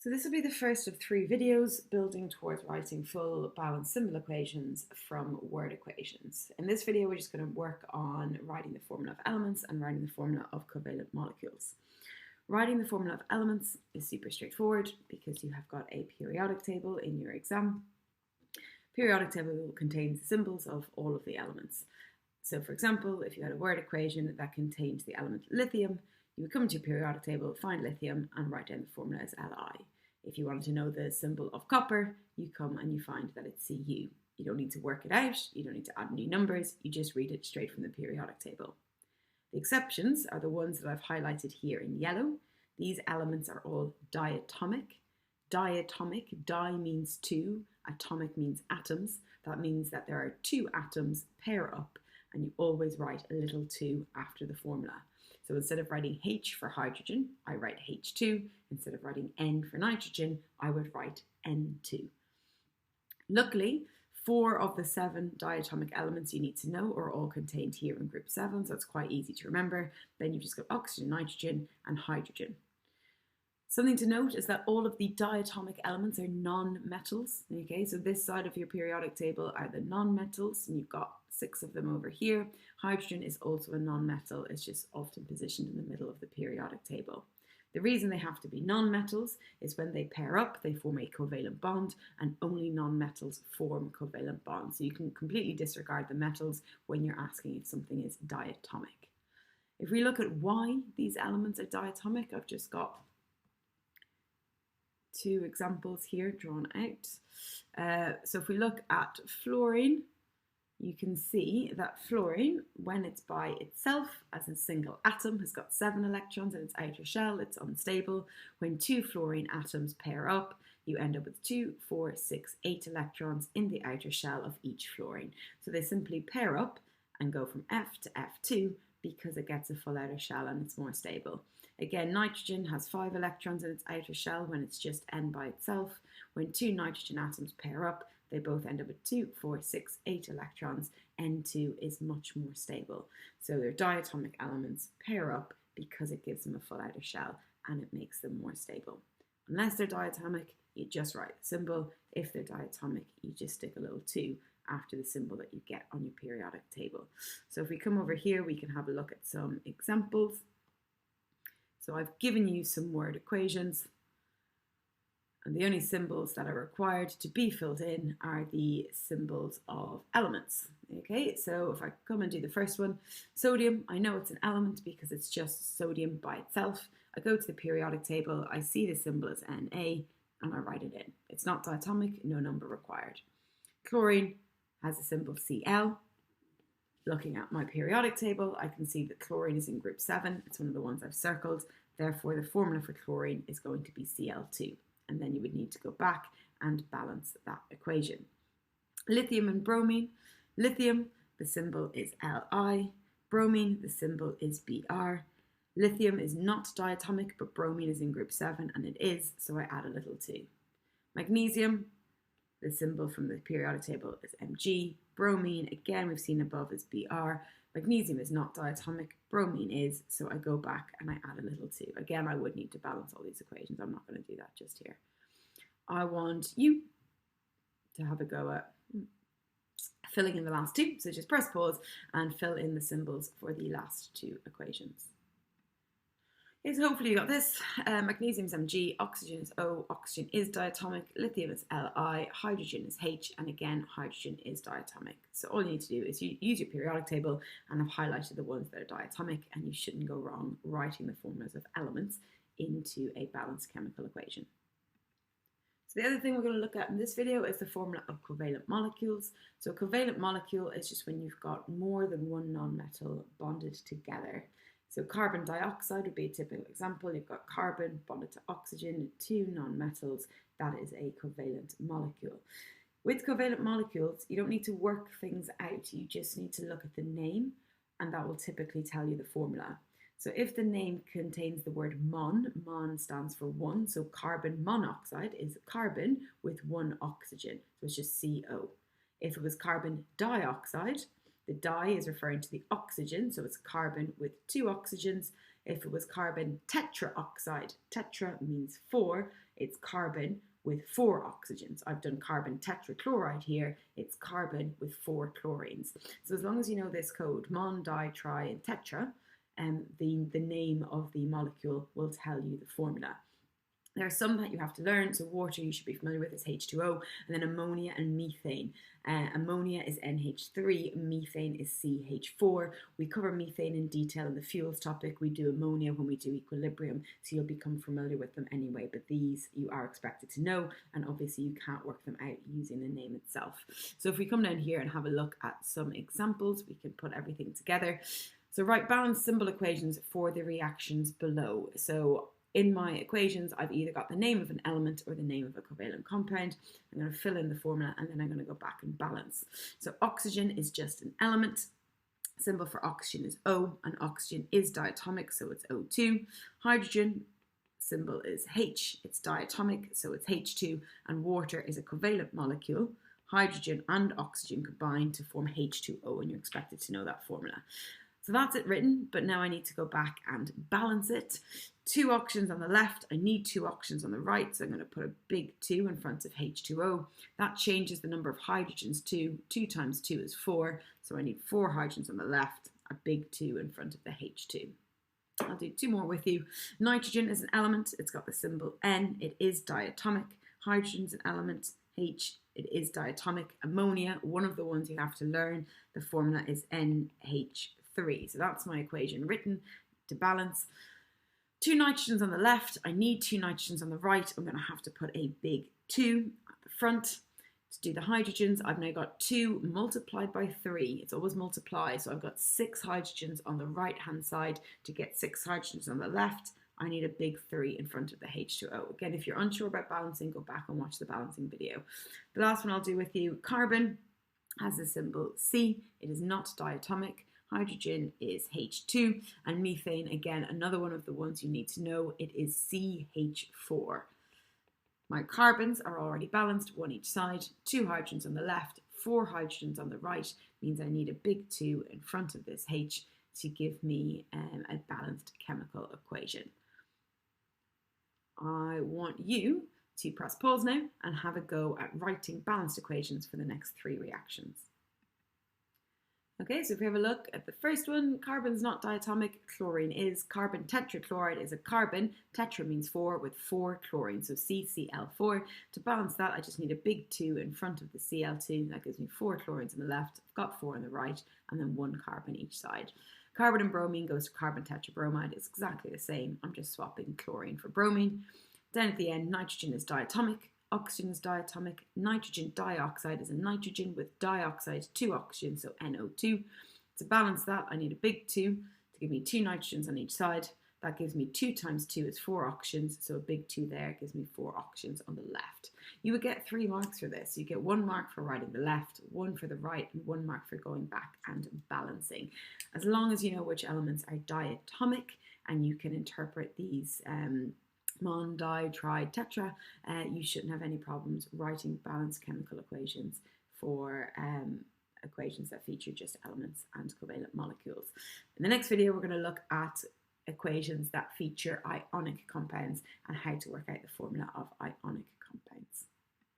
So this will be the first of 3 videos building towards writing full balanced symbol equations from word equations. In this video, we're just going to work on writing the formula of elements and writing the formula of covalent molecules. Writing the formula of elements is super straightforward because you have got a periodic table in your exam. Periodic table contains the symbols of all of the elements. So for example, if you had a word equation that contained the element lithium, you would come to your periodic table, find lithium, and write down the formula as Li. If you wanted to know the symbol of copper, you come and you find that it's Cu. You don't need to work it out, you don't need to add new numbers, you just read it straight from the periodic table. The exceptions are the ones that I've highlighted here in yellow. These elements are all diatomic. Diatomic, di means two, atomic means atoms. That means that there are 2 atoms pair up, and you always write a little 2 after the formula. So instead of writing H for hydrogen, I write H2. Instead of writing N for nitrogen, I would write N2. Luckily, 4 of the 7 diatomic elements you need to know are all contained here in group 7, so it's quite easy to remember. Then you've just got oxygen, nitrogen, and hydrogen. Something to note is that all of the diatomic elements are non-metals. Okay, so this side of your periodic table are the non-metals, and you've got 6 of them over here. Hydrogen is also a non-metal, it's just often positioned in the middle of the periodic table. The reason they have to be non-metals is when they pair up, they form a covalent bond, and only non-metals form covalent bonds. So you can completely disregard the metals when you're asking if something is diatomic. If we look at why these elements are diatomic, I've just got 2 examples here drawn out. So if we look at fluorine, you can see that fluorine, when it's by itself as a single atom, has got 7 electrons in its outer shell. It's unstable. When 2 fluorine atoms pair up, you end up with 2, 4, 6, 8 electrons in the outer shell of each fluorine. So they simply pair up and go from F to F2 because it gets a full outer shell and it's more stable. Again, nitrogen has 5 electrons in its outer shell when it's just N by itself. When 2 nitrogen atoms pair up, they both end up with 2, 4, 6, 8 electrons. N2 is much more stable. So their diatomic elements pair up because it gives them a full outer shell and it makes them more stable. Unless they're diatomic, you just write the symbol. If they're diatomic, you just stick a little 2 after the symbol that you get on your periodic table. So if we come over here, we can have a look at some examples. So I've given you some word equations, and the only symbols that are required to be filled in are the symbols of elements. Okay, so if I come and do the first one, sodium, I know it's an element because it's just sodium by itself. I go to the periodic table, I see the symbol as Na, and I write it in. It's not diatomic, no number required. Chlorine has a symbol Cl. Looking at my periodic table, I can see that chlorine is in group 7. It's one of the ones I've circled. Therefore, the formula for chlorine is going to be Cl2. And then you would need to go back and balance that equation. Lithium and bromine. Lithium, the symbol is Li. Bromine, the symbol is Br. Lithium is not diatomic, but bromine is in group 7, and it is, so I add a little 2. Magnesium, the symbol from the periodic table is Mg. Bromine, again, we've seen above, is Br. Magnesium is not diatomic, bromine is, so I go back and I add a little 2. Again, I would need to balance all these equations. I'm not going to do that just here. I want you to have a go at filling in the last 2. So just press pause and fill in the symbols for the last 2 equations. Okay, so hopefully you got this. Magnesium is Mg, oxygen is O, oxygen is diatomic, lithium is Li, hydrogen is H, and again, hydrogen is diatomic. So all you need to do is use your periodic table, and I've highlighted the ones that are diatomic, and you shouldn't go wrong writing the formulas of elements into a balanced chemical equation. So the other thing we're going to look at in this video is the formula of covalent molecules. So a covalent molecule is just when you've got more than one non-metal bonded together. So carbon dioxide would be a typical example. You've got carbon bonded to oxygen, 2 non-metals. That is a covalent molecule. With covalent molecules, you don't need to work things out. You just need to look at the name, and that will typically tell you the formula. So if the name contains the word mon stands for 1. So carbon monoxide is carbon with 1 oxygen. So it's just CO. If it was carbon dioxide, the di is referring to the oxygen, so it's carbon with 2 oxygens. If it was carbon tetraoxide, tetra means 4, it's carbon with 4 oxygens. I've done carbon tetrachloride here, it's carbon with 4 chlorines. So as long as you know this code, mon, di, tri, and tetra, the name of the molecule will tell you the formula. There are some that you have to learn. So water you should be familiar with is H2O, and then ammonia and methane. Ammonia is NH3, methane is CH4. We cover methane in detail in the fuels topic. We do ammonia when we do equilibrium, so you'll become familiar with them anyway, but these you are expected to know, and obviously you can't work them out using the name itself. So if we come down here and have a look at some examples, we can put everything together. So write balanced symbol equations for the reactions below. So in my equations, I've either got the name of an element or the name of a covalent compound. I'm going to fill in the formula and then I'm going to go back and balance. So oxygen is just an element. Symbol for oxygen is O, and oxygen is diatomic, so it's O2. Hydrogen, symbol is H, it's diatomic, so it's H2. And water is a covalent molecule. Hydrogen and oxygen combine to form H2O, and you're expected to know that formula. So that's it written, but now I need to go back and balance it. 2 oxygens on the left, I need 2 oxygens on the right, so I'm going to put a big 2 in front of H2O. That changes the number of hydrogens too. 2 times 2 is 4, so I need 4 hydrogens on the left, a big 2 in front of the H2. I'll do 2 more with you. Nitrogen is an element, it's got the symbol N, it is diatomic. Hydrogen is an element, H, it is diatomic. Ammonia, one of the ones you have to learn, the formula is NH3. So that's my equation written to balance. 2 nitrogens on the left, I need 2 nitrogens on the right. I'm going to have to put a big 2 at the front. To do the hydrogens, I've now got 2 multiplied by 3. It's always multiply, so I've got 6 hydrogens on the right hand side. To get 6 hydrogens on the left, I need a big 3 in front of the H2O. Again, if you're unsure about balancing, go back and watch the balancing video. The last one I'll do with you, carbon has the symbol C. It is not diatomic. Hydrogen is H2, and methane, again, another one of the ones you need to know, it is CH4. My carbons are already balanced, 1 each side, 2 hydrogens on the left, 4 hydrogens on the right, means I need a big 2 in front of this H to give me a balanced chemical equation. I want you to press pause now and have a go at writing balanced equations for the next 3 reactions. Okay, so if we have a look at the first one, carbon's not diatomic, chlorine is. Carbon tetrachloride is a carbon. Tetra means 4 with 4 chlorine, so CCl4. To balance that, I just need a big 2 in front of the Cl2. That gives me 4 chlorines on the left, I've got 4 on the right, and then 1 carbon each side. Carbon and bromine goes to carbon tetrabromide. It's exactly the same. I'm just swapping chlorine for bromine. Then at the end, nitrogen is diatomic. Oxygen is diatomic. Nitrogen dioxide is a nitrogen with dioxide 2 oxygens, so NO2. To balance that, I need a big 2 to give me 2 nitrogens on each side. That gives me 2 times 2 is 4 oxygens, so a big 2 there gives me 4 oxygens on the left. You would get 3 marks for this. You get 1 mark for writing the left, 1 for the right, and 1 mark for going back and balancing. As long as you know which elements are diatomic and you can interpret these mon, di, tri, tetra, you shouldn't have any problems writing balanced chemical equations for equations that feature just elements and covalent molecules. In the next video, we're going to look at equations that feature ionic compounds and how to work out the formula of ionic compounds.